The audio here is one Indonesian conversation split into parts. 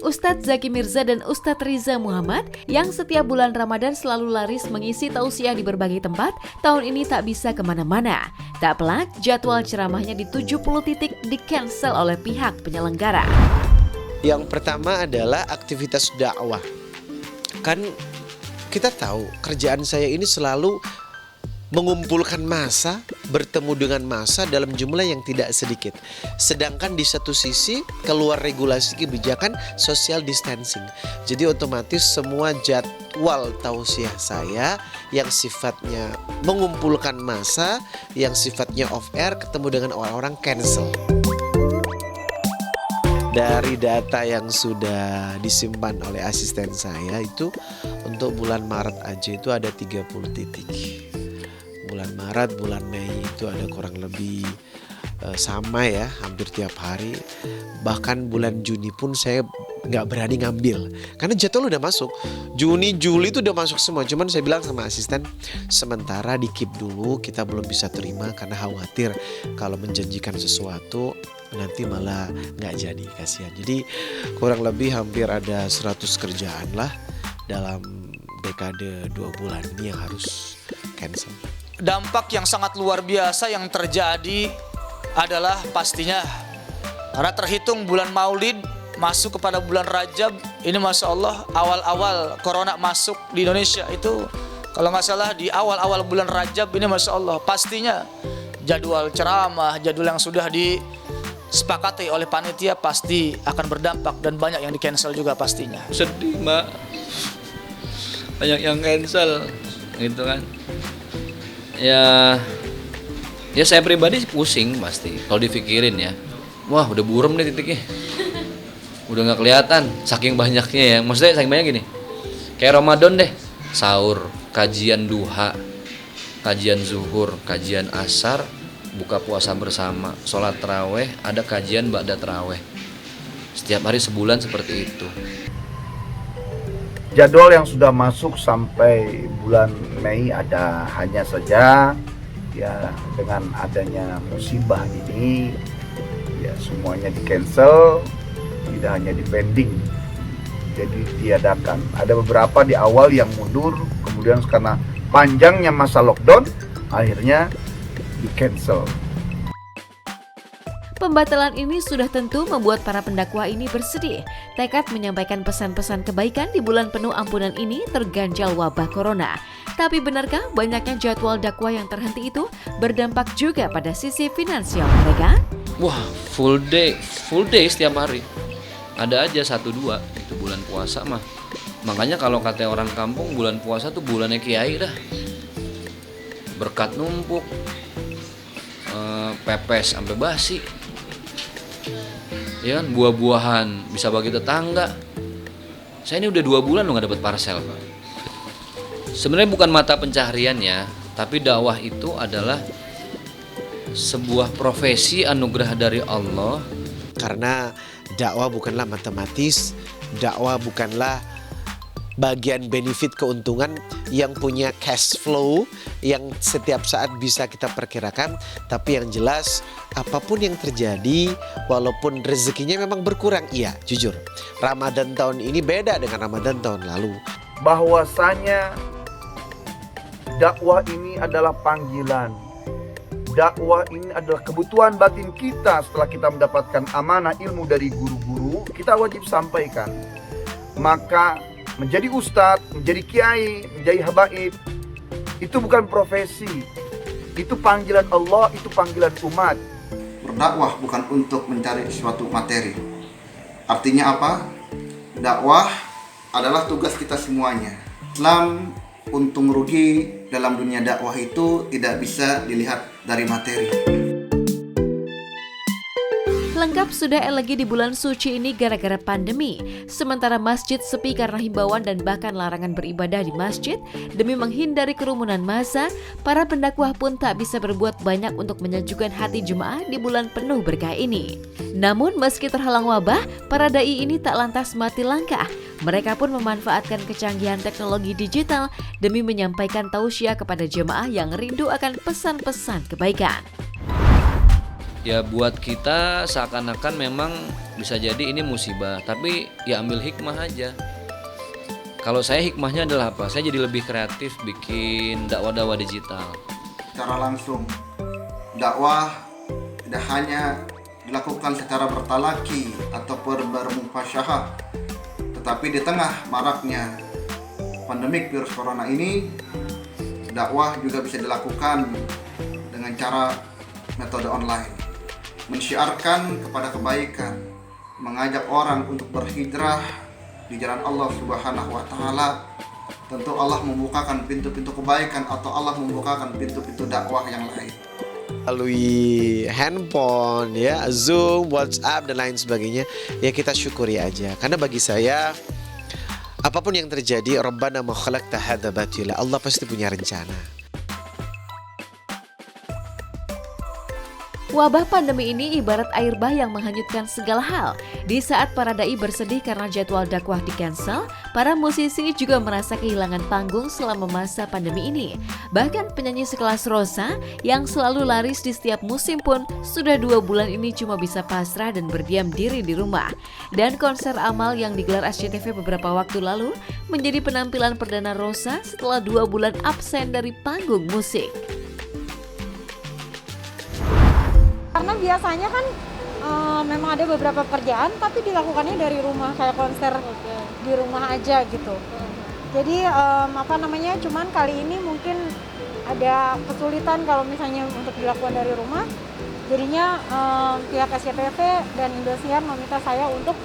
Ustadz Zaki Mirza dan Ustadz Riza Muhammad yang setiap bulan Ramadan selalu laris mengisi tausiah di berbagai tempat, tahun ini tak bisa kemana-mana. Tak pelak, jadwal ceramahnya di 70 titik di-cancel oleh pihak penyelenggara. Yang pertama adalah aktivitas dakwah. Kan kita tahu kerjaan saya ini selalu mengumpulkan massa, bertemu dengan massa dalam jumlah yang tidak sedikit. Sedangkan di satu sisi keluar regulasi kebijakan social distancing. Jadi otomatis semua jadwal tausiah saya yang sifatnya mengumpulkan massa, yang sifatnya off air ketemu dengan orang-orang cancel. Dari data yang sudah disimpan oleh asisten saya itu untuk bulan Maret aja itu ada 30 titik. Bulan Maret, bulan Mei itu ada kurang lebih sama ya, hampir tiap hari. Bahkan bulan Juni pun saya nggak berani ngambil karena jadwal udah masuk. Juni, Juli itu udah masuk semua. Cuman saya bilang sama asisten, sementara di keep dulu, kita belum bisa terima karena khawatir kalau menjanjikan sesuatu nanti malah nggak jadi, kasihan. Jadi kurang lebih hampir ada 100 kerjaan lah dalam dekade 2 bulan ini yang harus cancel. Dampak yang sangat luar biasa yang terjadi adalah pastinya karena terhitung bulan Maulid masuk kepada bulan Rajab ini, Masya Allah, awal-awal Corona masuk di Indonesia itu kalau nggak salah di awal-awal bulan Rajab ini, Masya Allah, pastinya jadwal ceramah, jadwal yang sudah disepakati oleh panitia pasti akan berdampak dan banyak yang di-cancel juga pastinya. Sedih, Mbak, banyak yang cancel gitu kan. Ya saya pribadi pusing pasti kalau dipikirin ya. Wah, udah buram nih titiknya. Udah nggak kelihatan saking banyaknya ya. Maksudnya saking banyak gini. Kayak Ramadan deh, sahur, kajian duha, kajian zuhur, kajian asar, buka puasa bersama, sholat taraweh, ada kajian ba'da taraweh. Setiap hari sebulan seperti itu. Jadwal yang sudah masuk sampai bulan Mei ada, hanya saja ya dengan adanya musibah ini ya semuanya di-cancel, tidak hanya di-pending, jadi diadakan. Ada beberapa di awal yang mundur, kemudian karena panjangnya masa lockdown akhirnya di-cancel. Pembatalan ini sudah tentu membuat para pendakwah ini bersedih. Tekad menyampaikan pesan-pesan kebaikan di bulan penuh ampunan ini terganjal wabah corona. Tapi benarkah banyaknya jadwal dakwah yang terhenti itu berdampak juga pada sisi finansial mereka? Wah, full day setiap hari. Ada aja 1-2 itu bulan puasa mah. Makanya kalau kata orang kampung bulan puasa tuh bulannya kiai dah. Berkat numpuk, pepes sampai basi. Ya kan, buah-buahan bisa bagi tetangga. Saya ini udah 2 bulan loh gak dapat parcel. Sebenarnya bukan mata pencaharian ya, tapi dakwah itu adalah sebuah profesi anugerah dari Allah. Karena dakwah bukanlah matematis, dakwah bukanlah bagian benefit keuntungan yang punya cash flow yang setiap saat bisa kita perkirakan. Tapi yang jelas apapun yang terjadi, walaupun rezekinya memang berkurang, iya jujur Ramadan tahun ini beda dengan Ramadan tahun lalu. Bahwasanya dakwah ini adalah panggilan, dakwah ini adalah kebutuhan batin kita. Setelah kita mendapatkan amanah ilmu dari guru-guru, kita wajib sampaikan. Maka menjadi ustadz, menjadi kiai, menjadi habaib, itu bukan profesi, itu panggilan Allah, itu panggilan umat. Berdakwah bukan untuk mencari suatu materi. Artinya apa? Dakwah adalah tugas kita semuanya. Islam, untung rugi dalam dunia dakwah itu tidak bisa dilihat dari materi. Lengkap sudah elegi di bulan suci ini gara-gara pandemi. Sementara masjid sepi karena himbauan dan bahkan larangan beribadah di masjid. Demi menghindari kerumunan massa, para pendakwah pun tak bisa berbuat banyak untuk menyejukkan hati jemaah di bulan penuh berkah ini. Namun meski terhalang wabah, para dai ini tak lantas mati langkah. Mereka pun memanfaatkan kecanggihan teknologi digital demi menyampaikan tausiah kepada jemaah yang rindu akan pesan-pesan kebaikan. ya buat kita seakan-akan memang bisa jadi ini musibah, tapi ya ambil hikmah aja. Kalau saya hikmahnya adalah apa? Saya jadi lebih kreatif bikin dakwah-dakwah digital. Secara langsung, dakwah tidak hanya dilakukan secara bertalaki atau bermufasyahah, tetapi di tengah maraknya pandemik virus corona ini, dakwah juga bisa dilakukan dengan cara metode online, mensyiarkan kepada kebaikan, mengajak orang untuk berhijrah di jalan Allah Subhanahu wa taala. Tentu Allah membukakan pintu-pintu kebaikan atau Allah membukakan pintu-pintu dakwah yang lain melalui handphone ya, Zoom, WhatsApp dan lain sebagainya. Ya kita syukuri aja, karena bagi saya apapun yang terjadi, Rabbana ma khalaqta hadza batila, Allah pasti punya rencana. Wabah pandemi ini ibarat air bah yang menghanyutkan segala hal. Di saat para dai bersedih karena jadwal dakwah di-cancel, para musisi juga merasa kehilangan panggung selama masa pandemi ini. Bahkan penyanyi sekelas Rosa yang selalu laris di setiap musim pun sudah 2 bulan ini cuma bisa pasrah dan berdiam diri di rumah. Dan konser Amal yang digelar SCTV beberapa waktu lalu menjadi penampilan perdana Rosa setelah 2 bulan absen dari panggung musik. Karena biasanya kan memang ada beberapa pekerjaan tapi dilakukannya dari rumah, kayak konser di rumah aja gitu. Jadi cuman kali ini mungkin ada kesulitan kalau misalnya untuk dilakukan dari rumah. Jadinya pihak SCTV dan Indosiar meminta saya untuk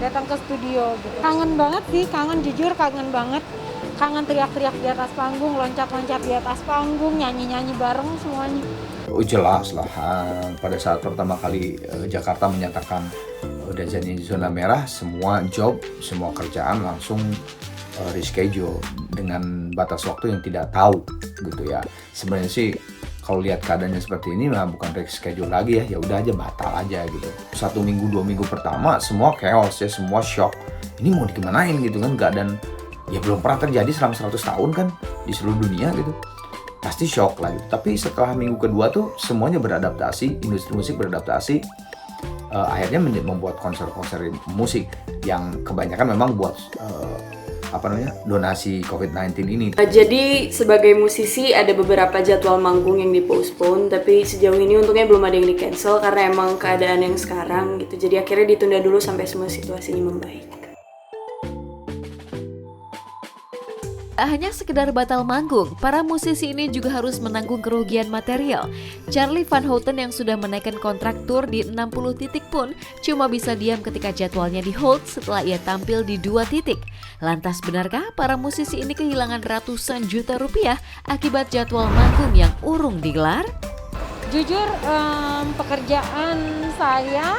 datang ke studio gitu. Kangen banget sih, jujur kangen banget. Kangen teriak-teriak di atas panggung, loncat-loncat di atas panggung, nyanyi-nyanyi bareng semuanya. Oh, jelas lah, pada saat pertama kali Jakarta menyatakan udah jadi zona merah, semua job, semua kerjaan langsung reschedule dengan batas waktu yang tidak tahu gitu ya. Sebenarnya sih kalau lihat keadaannya seperti ini bukan reschedule lagi ya udah aja batal aja gitu. 1 minggu 2 minggu pertama semua chaos ya, semua shock. Ini mau dikemanain gitu kan, keadaan ya belum pernah terjadi selama 100 tahun kan di seluruh dunia gitu. Pasti shock lah gitu. Tapi setelah minggu kedua tuh semuanya beradaptasi, industri musik beradaptasi, akhirnya membuat konser-konser musik yang kebanyakan memang buat donasi COVID-19 ini. Jadi sebagai musisi ada beberapa jadwal manggung yang dipostpone, tapi sejauh ini untungnya belum ada yang di cancel karena emang keadaan yang sekarang gitu. Jadi akhirnya ditunda dulu sampai semua situasinya membaik. Tak hanya sekedar batal manggung, para musisi ini juga harus menanggung kerugian material. Charlie Van Houten yang sudah menaikkan kontrak tur di 60 titik pun cuma bisa diam ketika jadwalnya di hold setelah ia tampil di 2 titik. Lantas benarkah para musisi ini kehilangan ratusan juta rupiah akibat jadwal manggung yang urung digelar? Jujur pekerjaan saya,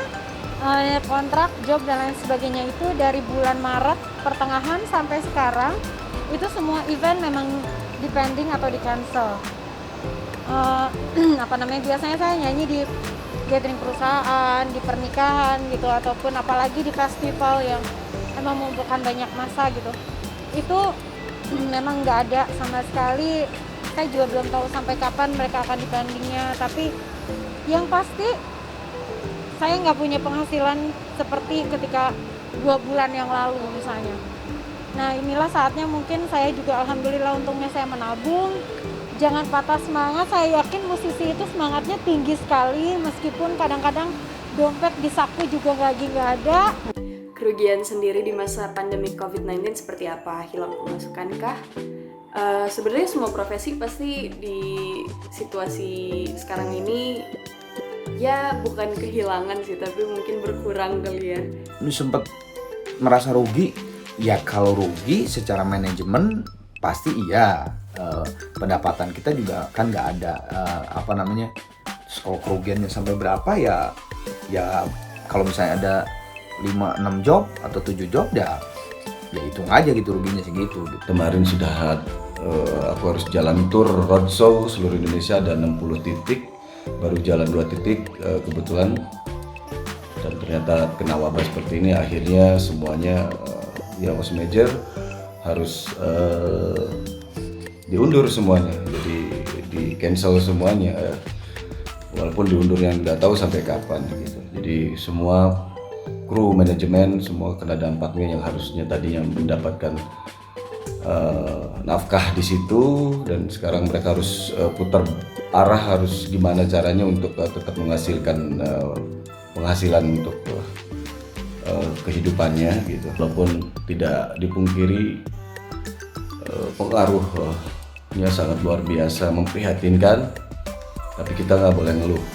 kontrak, job dan lain sebagainya itu dari bulan Maret pertengahan sampai sekarang itu semua event memang dipending atau di cancel. Biasanya saya nyanyi di gathering perusahaan, di pernikahan gitu, ataupun apalagi di festival yang emang membutuhkan banyak massa gitu. Itu memang nggak ada sama sekali. Saya juga belum tahu sampai kapan mereka akan dipendingnya. Tapi yang pasti saya nggak punya penghasilan seperti ketika 2 bulan yang lalu misalnya. Nah inilah saatnya mungkin saya juga alhamdulillah untungnya saya menabung. Jangan patah semangat, saya yakin musisi itu semangatnya tinggi sekali meskipun kadang-kadang dompet di saku juga lagi nggak ada. Kerugian sendiri di masa pandemi COVID-19 seperti apa? Hilang pemasukan kah? Sebenarnya semua profesi pasti di situasi sekarang ini ya bukan kehilangan sih, tapi mungkin berkurang kali ya. Lu sempat merasa rugi? Ya kalau rugi secara manajemen pasti iya, pendapatan kita juga kan nggak ada kalau kerugiannya sampai berapa ya kalau misalnya ada 5-6 job atau 7 job ya hitung aja gitu ruginya segitu gitu. Kemarin sudah aku harus jalan tour roadshow seluruh Indonesia, ada 60 titik, baru jalan 2 titik kebetulan, dan ternyata kena wabah seperti ini. Akhirnya semuanya was major harus diundur semuanya, jadi di cancel semuanya. walaupun diundurnya nggak tahu sampai kapan gitu. Jadi semua kru manajemen semua kena dampaknya, yang harusnya tadinya mendapatkan nafkah di situ, dan sekarang mereka harus putar arah, harus gimana caranya untuk tetap menghasilkan penghasilan untuk kehidupannya gitu. Walaupun tidak dipungkiri pengaruhnya sangat luar biasa, memprihatinkan, tapi kita nggak boleh ngeluh.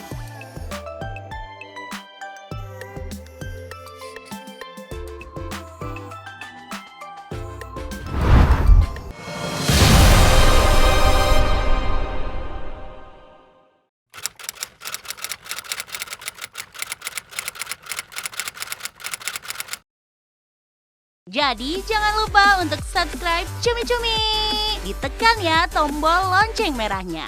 Jadi jangan lupa untuk subscribe Cumi Cumi. Ditekan ya tombol lonceng merahnya.